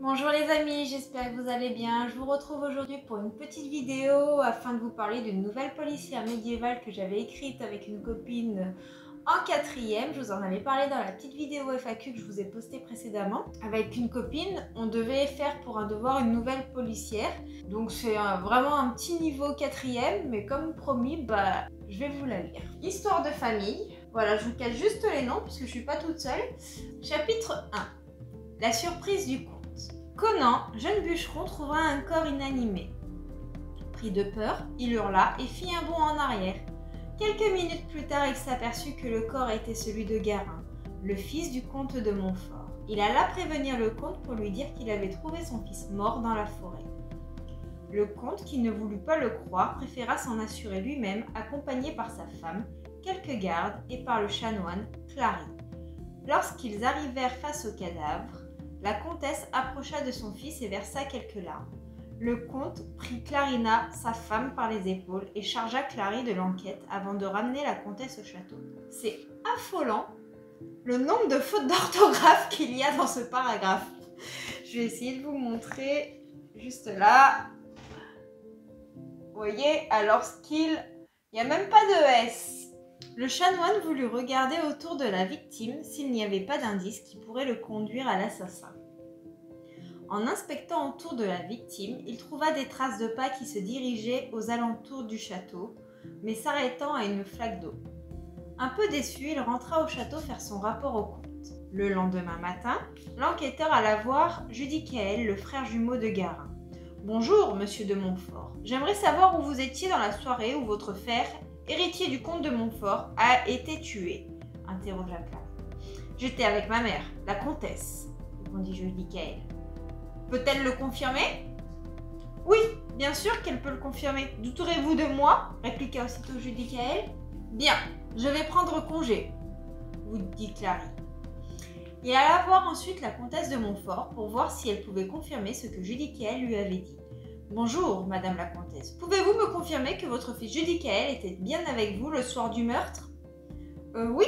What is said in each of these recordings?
Bonjour les amis, j'espère que vous allez bien. Je vous retrouve aujourd'hui pour une petite vidéo afin de vous parler d'une nouvelle policière médiévale que j'avais écrite avec une copine en 4e. Je vous en avais parlé dans la petite vidéo FAQ que je vous ai postée précédemment. Avec une copine, on devait faire pour un devoir une nouvelle policière. Donc c'est vraiment un petit niveau 4e, mais comme promis, je vais vous la lire. Histoire de famille. Voilà, je vous cache juste les noms puisque je suis pas toute seule. Chapitre 1. La surprise du conte. Conan, jeune bûcheron, trouva un corps inanimé. Pris de peur, il hurla et fit un bond en arrière. Quelques minutes plus tard, il s'aperçut que le corps était celui de Garin, le fils du comte de Montfort. Il alla prévenir le comte pour lui dire qu'il avait trouvé son fils mort dans la forêt. Le comte, qui ne voulut pas le croire, préféra s'en assurer lui-même, accompagné par sa femme, quelques gardes et par le chanoine Clary. Lorsqu'ils arrivèrent face au cadavre, la comtesse approcha de son fils et versa quelques larmes. Le comte prit Clarina, sa femme, par les épaules et chargea Clary de l'enquête avant de ramener la comtesse au château. C'est affolant le nombre de fautes d'orthographe qu'il y a dans ce paragraphe. Je vais essayer de vous montrer juste là. Vous voyez, alors il n'y a même pas de S. Le chanoine voulut regarder autour de la victime s'il n'y avait pas d'indice qui pourrait le conduire à l'assassin. En inspectant autour de la victime, il trouva des traces de pas qui se dirigeaient aux alentours du château, mais s'arrêtant à une flaque d'eau. Un peu déçu, il rentra au château faire son rapport au comte. Le lendemain matin, l'enquêteur alla voir Judicaël, le frère jumeau de Garin. « Bonjour, monsieur de Montfort. J'aimerais savoir où vous étiez dans la soirée où votre frère, héritier du comte de Montfort, a été tué, interrogea Clary. J'étais avec ma mère, la comtesse, répondit Judicaël. Peut-elle le confirmer? Oui, bien sûr qu'elle peut le confirmer. Douterez-vous de moi? Répliqua aussitôt Judicaël. Bien, je vais prendre congé, vous dit Clary. Il alla voir ensuite la comtesse de Montfort pour voir si elle pouvait confirmer ce que Judicaël lui avait dit. Bonjour, madame la comtesse. Pouvez-vous me confirmer que votre fils Judicaël était bien avec vous le soir du meurtre? Oui,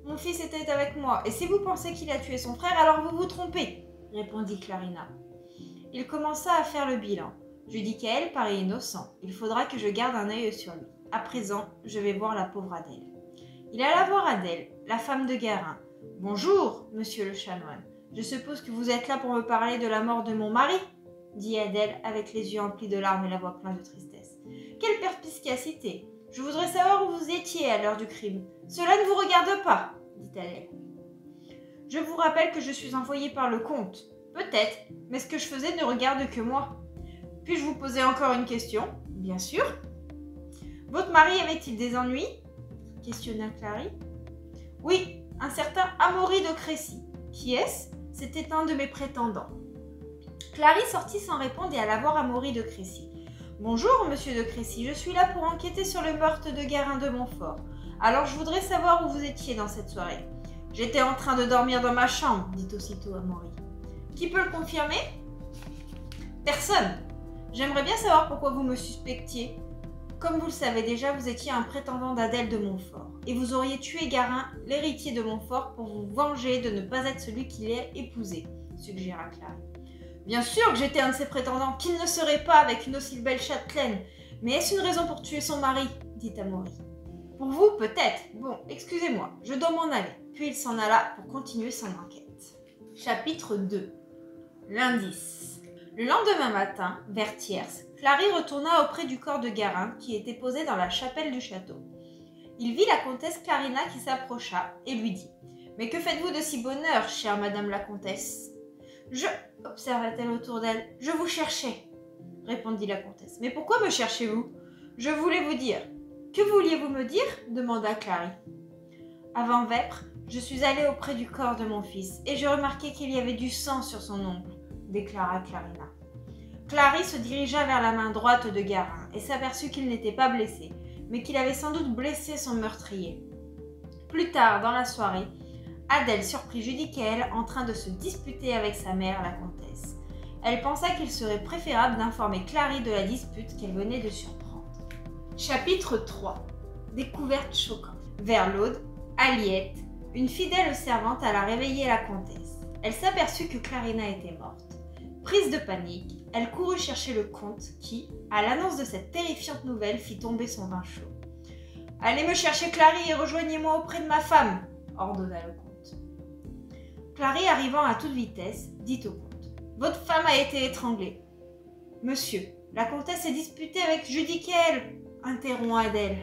mon fils était avec moi. Et si vous pensez qu'il a tué son frère, alors vous vous trompez, répondit Clarina. Il commença à faire le bilan. Judicaël paraît innocent. Il faudra que je garde un œil sur lui. À présent, je vais voir la pauvre Adèle. Il alla voir Adèle, la femme de Garin. Bonjour, monsieur le chanoine. Je suppose que vous êtes là pour me parler de la mort de mon mari, dit Adèle avec les yeux emplis de larmes et la voix pleine de tristesse. Quelle perspicacité! Je voudrais savoir où vous étiez à l'heure du crime. Cela ne vous regarde pas, dit Adèle. Je vous rappelle que je suis envoyée par le comte. Peut-être, mais ce que je faisais ne regarde que moi. Puis-je vous poser encore une question? Bien sûr. Votre mari avait-il des ennuis? Questionna Clary. Oui, un certain Amaury de Crécy. Qui est-ce? C'était un de mes prétendants. Clary sortit sans répondre et alla voir Amaury de Crécy. Bonjour, monsieur de Crécy, je suis là pour enquêter sur le meurtre de Garin de Montfort. Alors je voudrais savoir où vous étiez dans cette soirée. J'étais en train de dormir dans ma chambre, dit aussitôt Amaury. Qui peut le confirmer? Personne. J'aimerais bien savoir pourquoi vous me suspectiez. Comme vous le savez déjà, vous étiez un prétendant d'Adèle de Montfort. Et vous auriez tué Garin, l'héritier de Montfort, pour vous venger de ne pas être celui qui l'ait épousé, suggéra Clary. Bien sûr que j'étais un de ses prétendants, qu'il ne serait pas avec une aussi belle châtelaine. Mais est-ce une raison pour tuer son mari? Dit Amaury. Pour vous, peut-être. Bon, excusez-moi, je dois m'en aller. Puis il s'en alla pour continuer son enquête. Chapitre 2. L'indice. Le lendemain matin, vers tierce, Clary retourna auprès du corps de Garin qui était posé dans la chapelle du château. Il vit la comtesse Clarina qui s'approcha et lui dit « Mais que faites-vous de si bonne heure, chère madame la comtesse ?»« Je, observa-t-elle autour d'elle, je vous cherchais, répondit la comtesse. Mais pourquoi me cherchez-vous? Je voulais vous dire. Que vouliez-vous me dire? Demanda Clary. Avant vêpres, je suis allée auprès du corps de mon fils et je remarquai qu'il y avait du sang sur son ongle, déclara Clarina. Clary se dirigea vers la main droite de Garin et s'aperçut qu'il n'était pas blessé, mais qu'il avait sans doute blessé son meurtrier. Plus tard dans la soirée, Adèle surprit Judicaël en train de se disputer avec sa mère, la comtesse. Elle pensa qu'il serait préférable d'informer Clary de la dispute qu'elle venait de surprendre. Chapitre 3. Découverte choquante. Vers l'aube, Aliette, une fidèle servante, alla réveiller la comtesse. Elle s'aperçut que Clarina était morte. Prise de panique, elle courut chercher le comte qui, à l'annonce de cette terrifiante nouvelle, fit tomber son vin chaud. « Allez me chercher Clary et rejoignez-moi auprès de ma femme !» ordonna le comte. Clary, arrivant à toute vitesse, dit au comte « Votre femme a été étranglée. »« Monsieur, la comtesse est disputée avec Judicaël !» interrompt Adèle.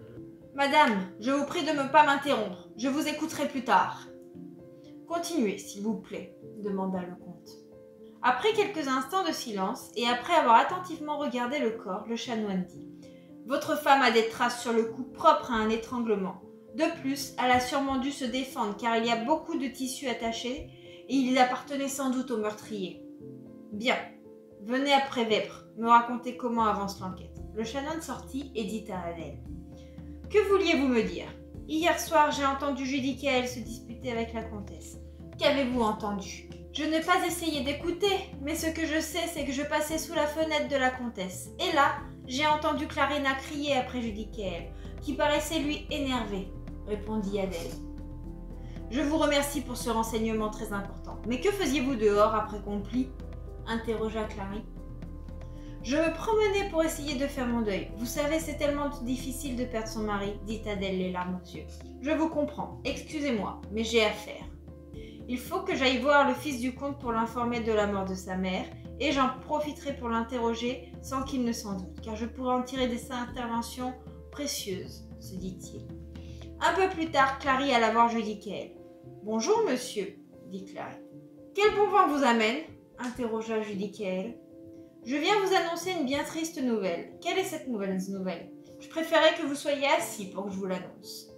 « Madame, je vous prie de ne pas m'interrompre. Je vous écouterai plus tard. »« Continuez, s'il vous plaît, » demanda le comte. Après quelques instants de silence, et après avoir attentivement regardé le corps, le chanoine dit « Votre femme a des traces sur le cou propres à un étranglement. De plus, elle a sûrement dû se défendre car il y a beaucoup de tissus attachés et ils appartenaient sans doute au meurtrier. Bien, venez après vêpres, me raconter comment avance l'enquête. » Le chanoine sortit et dit à Adèle « Que vouliez-vous me dire? Hier soir, j'ai entendu Judicaël se disputer avec la comtesse. Qu'avez-vous entendu ? Je n'ai pas essayé d'écouter, mais ce que je sais, c'est que je passais sous la fenêtre de la comtesse. Et là, j'ai entendu Clarina crier après Judicaël, qui paraissait lui énervé, répondit Adèle. Je vous remercie pour ce renseignement très important. Mais que faisiez-vous dehors après Complis ? Interrogea Clary. Je me promenais pour essayer de faire mon deuil. Vous savez, c'est tellement difficile de perdre son mari, dit Adèle les larmes aux yeux. Je vous comprends, excusez-moi, mais j'ai affaire. Il faut que j'aille voir le fils du comte pour l'informer de la mort de sa mère, et j'en profiterai pour l'interroger sans qu'il ne s'en doute, car je pourrai en tirer des interventions précieuses, se dit-il. Un peu plus tard, Clary alla voir Judicaël. « Bonjour, monsieur, » dit Clary. « Quel bon vent vous amène ?» interrogea Judicaël. « Je viens vous annoncer une bien triste nouvelle. Quelle est cette nouvelle ? Je préférais que vous soyez assis pour que je vous l'annonce. »«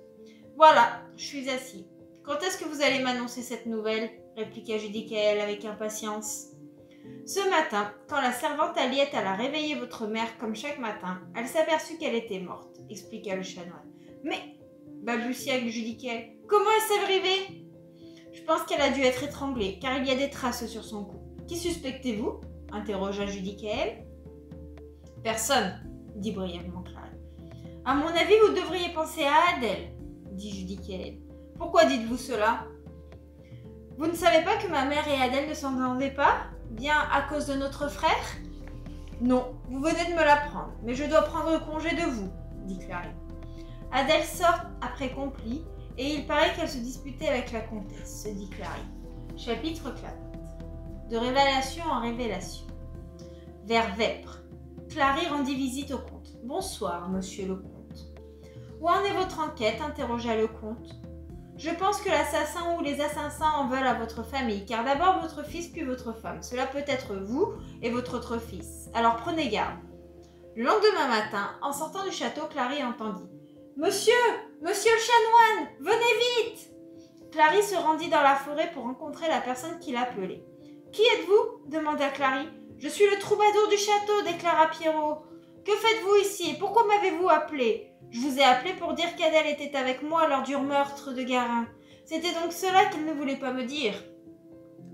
Voilà, je suis assis. Quand est-ce que vous allez m'annoncer cette nouvelle ?» répliqua Judicaël avec impatience. « Ce matin, quand la servante Aliette alla réveiller votre mère comme chaque matin, elle s'aperçut qu'elle était morte, » expliqua le chanoine. « Mais, balbutia Judicaël, comment est-ce arrivé ? Je pense qu'elle a dû être étranglée, car il y a des traces sur son cou. Qui suspectez-vous ? Interrogea Judicaël. Personne, dit brièvement Clary. À mon avis, vous devriez penser à Adèle, dit Judicaël. Pourquoi dites-vous cela ? Vous ne savez pas que ma mère et Adèle ne s'entendaient pas ? Bien à cause de notre frère ? Non, vous venez de me l'apprendre, mais je dois prendre congé de vous, dit Clary. Adèle sort après Complis, et il paraît qu'elle se disputait avec la comtesse, se dit Clary. Chapitre 4. De révélation en révélation. Vers vêpres, Clary rendit visite au comte. Bonsoir, monsieur le comte. Où en est votre enquête ? Interrogea le comte. Je pense que l'assassin ou les assassins en veulent à votre famille, car d'abord votre fils puis votre femme. Cela peut être vous et votre autre fils. Alors prenez garde. Le lendemain matin, en sortant du château, Clary entendit « Monsieur le chanoine, venez vite !» Clary se rendit dans la forêt pour rencontrer la personne qui l'appelait. « Qui êtes-vous » demanda Clary. « Je suis le troubadour du château » déclara Pierrot. « Que faites-vous ici et pourquoi m'avez-vous appelé ?»« Je vous ai appelé pour dire qu'Adèle était avec moi lors du meurtre de Garin. C'était donc cela qu'il ne voulait pas me dire. »«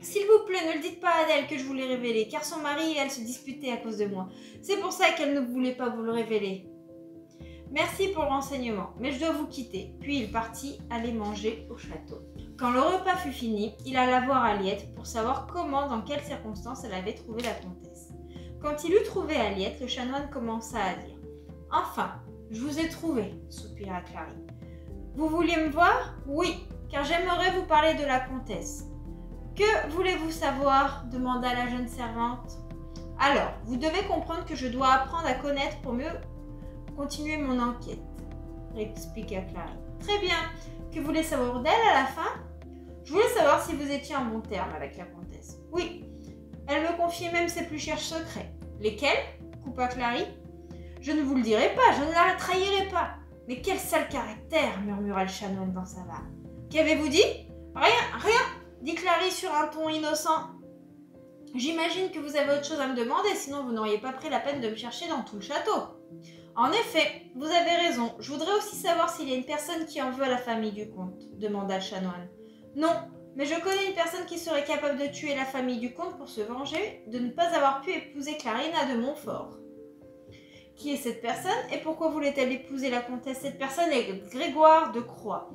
S'il vous plaît, ne le dites pas à Adèle que je vous l'ai révélé, car son mari et elle se disputaient à cause de moi. C'est pour ça qu'elle ne voulait pas vous le révéler. » Merci pour le renseignement, mais je dois vous quitter. Puis il partit aller manger au château. Quand le repas fut fini, il alla voir Aliette pour savoir comment, dans quelles circonstances elle avait trouvé la comtesse. Quand il eut trouvé Aliette, le chanoine commença à dire « Enfin, je vous ai trouvé, soupira Clary. Vous vouliez me voir ? Oui, car j'aimerais vous parler de la comtesse. Que voulez-vous savoir ? Demanda la jeune servante. Alors, vous devez comprendre que je dois apprendre à connaître pour mieux continuer mon enquête, expliqua Clary. Très bien. Que voulez savoir d'elle à la fin ? Je voulais savoir si vous étiez en bon terme avec la comtesse. Oui. Elle me confiait même ses plus chers secrets. Lesquels ? Coupa Clary. Je ne vous le dirai pas, je ne la trahirai pas. Mais quel sale caractère, murmura le chanoine dans sa barbe. Qu'avez-vous dit ? Rien, dit Clary sur un ton innocent. J'imagine que vous avez autre chose à me demander, sinon vous n'auriez pas pris la peine de me chercher dans tout le château. En effet, vous avez raison. Je voudrais aussi savoir s'il y a une personne qui en veut à la famille du comte, demanda le chanoine. Non, mais je connais une personne qui serait capable de tuer la famille du comte pour se venger de ne pas avoir pu épouser Clarina de Montfort. Qui est cette personne et pourquoi voulait-elle épouser la comtesse ? Cette personne est Grégoire de Croix.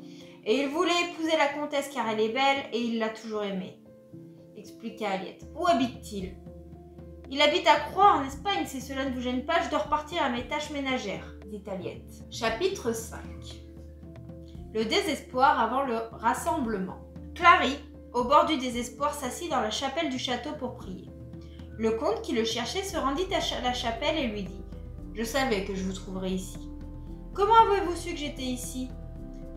Et il voulait épouser la comtesse car elle est belle et il l'a toujours aimée, expliqua Aliette. Où habite-t-il ? Il habite à Croix en Espagne, si cela ne vous gêne pas, je dois repartir à mes tâches ménagères, dit Aliette. Chapitre 5. Le désespoir avant le rassemblement. Clary, au bord du désespoir, s'assit dans la chapelle du château pour prier. Le comte qui le cherchait se rendit à la chapelle et lui dit « Je savais que je vous trouverais ici. »« Comment avez-vous su que j'étais ici ?»«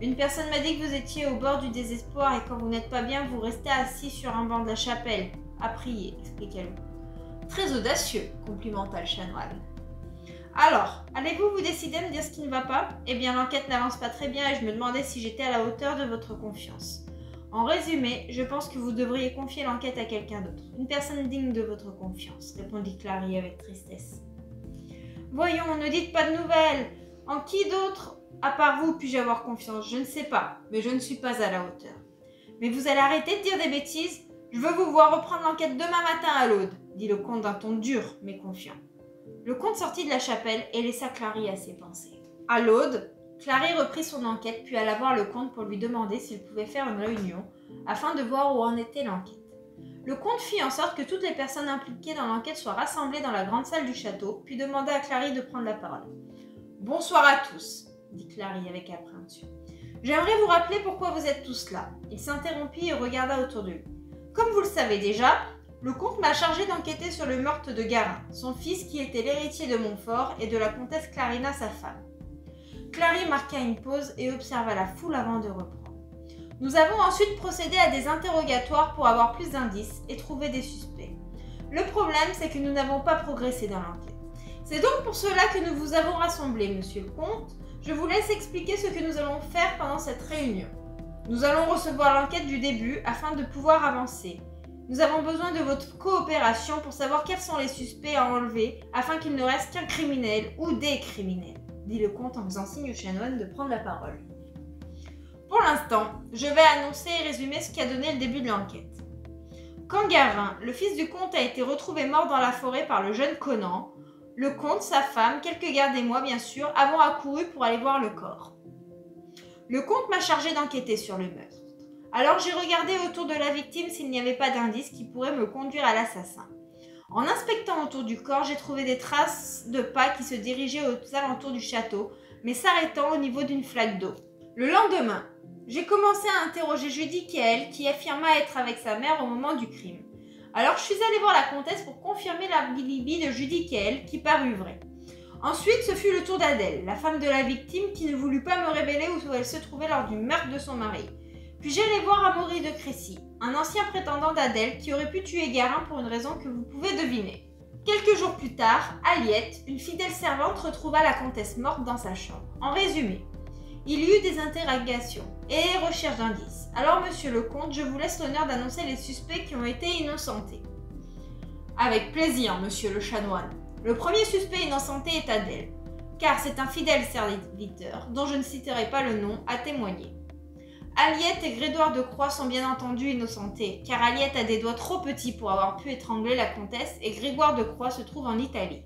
Une personne m'a dit que vous étiez au bord du désespoir et quand vous n'êtes pas bien, vous restez assis sur un banc de la chapelle, à prier, expliqua-le. »« Très audacieux, complimenta le chanoine. »« Alors, allez-vous vous décider à me dire ce qui ne va pas ? Eh bien, l'enquête n'avance pas très bien et je me demandais si j'étais à la hauteur de votre confiance. En résumé, je pense que vous devriez confier l'enquête à quelqu'un d'autre, une personne digne de votre confiance, répondit Clary avec tristesse. Voyons, ne dites pas de nouvelles. En qui d'autre, à part vous, puis-je avoir confiance? Je ne sais pas, mais je ne suis pas à la hauteur. Mais vous allez arrêter de dire des bêtises? Je veux vous voir reprendre l'enquête demain matin à l'Aude, dit le comte d'un ton dur, mais confiant. Le comte sortit de la chapelle et laissa Clary à ses pensées. À l'Aude, Clary reprit son enquête puis alla voir le comte pour lui demander s'il pouvait faire une réunion afin de voir où en était l'enquête. Le comte fit en sorte que toutes les personnes impliquées dans l'enquête soient rassemblées dans la grande salle du château, puis demanda à Clary de prendre la parole. « Bonsoir à tous, » dit Clary avec appréhension. « J'aimerais vous rappeler pourquoi vous êtes tous là. » Il s'interrompit et regarda autour de lui. « Comme vous le savez déjà, le comte m'a chargé d'enquêter sur le meurtre de Garin, son fils qui était l'héritier de Montfort et de la comtesse Clarina, sa femme. » Clary marqua une pause et observa la foule avant de reprendre. Nous avons ensuite procédé à des interrogatoires pour avoir plus d'indices et trouver des suspects. Le problème, c'est que nous n'avons pas progressé dans l'enquête. C'est donc pour cela que nous vous avons rassemblés, monsieur le comte. Je vous laisse expliquer ce que nous allons faire pendant cette réunion. Nous allons recevoir l'enquête du début afin de pouvoir avancer. Nous avons besoin de votre coopération pour savoir quels sont les suspects à enlever afin qu'il ne reste qu'un criminel ou des criminels, dit le comte en faisant signe au chanoine de prendre la parole. Pour l'instant, je vais annoncer et résumer ce qui a donné le début de l'enquête. Quand Garin, le fils du comte, a été retrouvé mort dans la forêt par le jeune Conan, le comte, sa femme, quelques gardes et moi, bien sûr, avons accouru pour aller voir le corps. Le comte m'a chargé d'enquêter sur le meurtre. Alors j'ai regardé autour de la victime s'il n'y avait pas d'indices qui pourraient me conduire à l'assassin. En inspectant autour du corps, j'ai trouvé des traces de pas qui se dirigeaient aux alentours du château, mais s'arrêtant au niveau d'une flaque d'eau. Le lendemain, j'ai commencé à interroger Judy Kael, qui affirma être avec sa mère au moment du crime. Alors je suis allée voir la comtesse pour confirmer l'alibi de Judy Kael, qui parut vrai. Ensuite, ce fut le tour d'Adèle, la femme de la victime, qui ne voulut pas me révéler où elle se trouvait lors du meurtre de son mari. Puis j'allais voir Amaury de Crécy, un ancien prétendant d'Adèle qui aurait pu tuer Garin pour une raison que vous pouvez deviner. Quelques jours plus tard, Aliette, une fidèle servante, retrouva la comtesse morte dans sa chambre. En résumé, il y eut des interrogations et recherches d'indices. Alors, monsieur le comte, je vous laisse l'honneur d'annoncer les suspects qui ont été innocentés. Avec plaisir, monsieur le chanoine. Le premier suspect innocenté est Adèle, car c'est un fidèle serviteur, dont je ne citerai pas le nom, à témoigner. Aliette et Grégoire de Croix sont bien entendu innocentés, car Aliette a des doigts trop petits pour avoir pu étrangler la comtesse et Grégoire de Croix se trouve en Italie.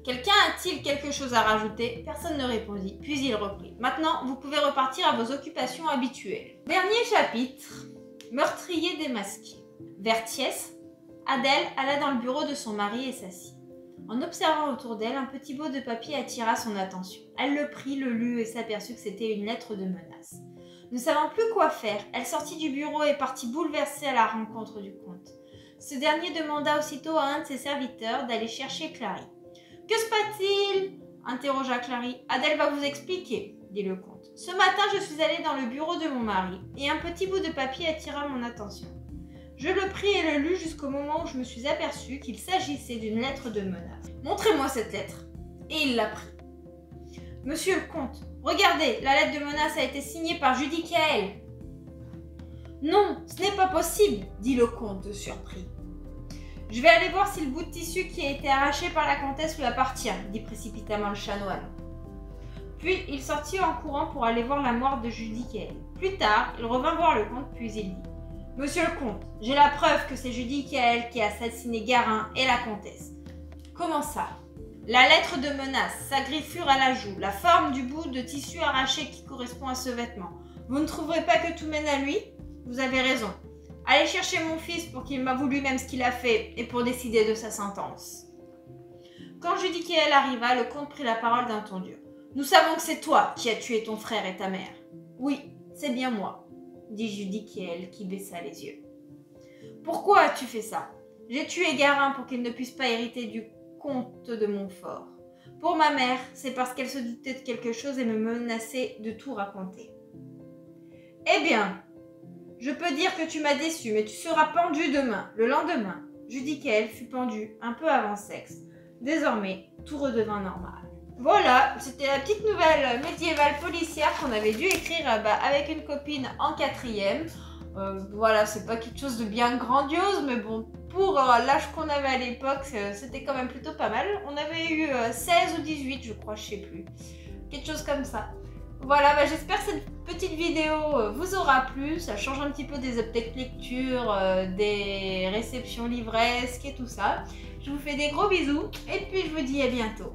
Quelqu'un a-t-il quelque chose à rajouter? Personne ne répondit, puis il reprit. Maintenant, vous pouvez repartir à vos occupations habituelles. Dernier chapitre. Meurtrier démasqué. Vers Thiès, Adèle alla dans le bureau de son mari et s'assit. En observant autour d'elle, un petit bout de papier attira son attention. Elle le prit, le lut et s'aperçut que c'était une lettre de menace. Ne savant plus quoi faire, elle sortit du bureau et partit bouleversée à la rencontre du comte. Ce dernier demanda aussitôt à un de ses serviteurs d'aller chercher Clary. « Que se passe-t-il » interrogea Clary. « Adèle va vous expliquer, » dit le comte. « Ce matin, je suis allée dans le bureau de mon mari et un petit bout de papier attira mon attention. Je le pris et le lus jusqu'au moment où je me suis aperçue qu'il s'agissait d'une lettre de menace. « Montrez-moi cette lettre. » Et il la prit. « Monsieur le comte, regardez, la lettre de menace a été signée par Judy Kael. »« Non, ce n'est pas possible, » dit le comte surpris. « Je vais aller voir si le bout de tissu qui a été arraché par la comtesse lui appartient, » dit précipitamment le chanoine. Puis il sortit en courant pour aller voir la mort de Judy Kael. Plus tard, il revint voir le comte, puis il dit « Monsieur le comte, j'ai la preuve que c'est Judy Kael qui a assassiné Garin et la comtesse. » « Comment ça ?»« La lettre de menace, sa griffure à la joue, la forme du bout de tissu arraché qui correspond à ce vêtement. Vous ne trouverez pas que tout mène à lui ? Vous avez raison. Allez chercher mon fils pour qu'il m'avoue lui-même ce qu'il a fait et pour décider de sa sentence. » Quand Judiciel arriva, le comte prit la parole d'un ton dur. « Nous savons que c'est toi qui as tué ton frère et ta mère. »« Oui, c'est bien moi, » dit Judiciel qui baissa les yeux. « Pourquoi as-tu fait ça? J'ai tué Garin pour qu'il ne puisse pas hériter du comte de Montfort. Pour ma mère, c'est parce qu'elle se doutait de quelque chose et me menaçait de tout raconter. »« Eh bien, je peux dire que tu m'as déçu, mais tu seras pendu demain. » Le lendemain, Judiciel fut pendu un peu avant sexe. Désormais, tout redevint normal. Voilà, c'était la petite nouvelle médiévale policière qu'on avait dû écrire avec une copine en 4e. Voilà, c'est pas quelque chose de bien grandiose, mais bon, pour l'âge qu'on avait à l'époque, c'était quand même plutôt pas mal. On avait eu 16 ou 18, je crois, je sais plus. Quelque chose comme ça. Voilà, j'espère que cette petite vidéo vous aura plu. Ça change un petit peu des updates lecture, des réceptions livresques et tout ça. Je vous fais des gros bisous et puis je vous dis à bientôt.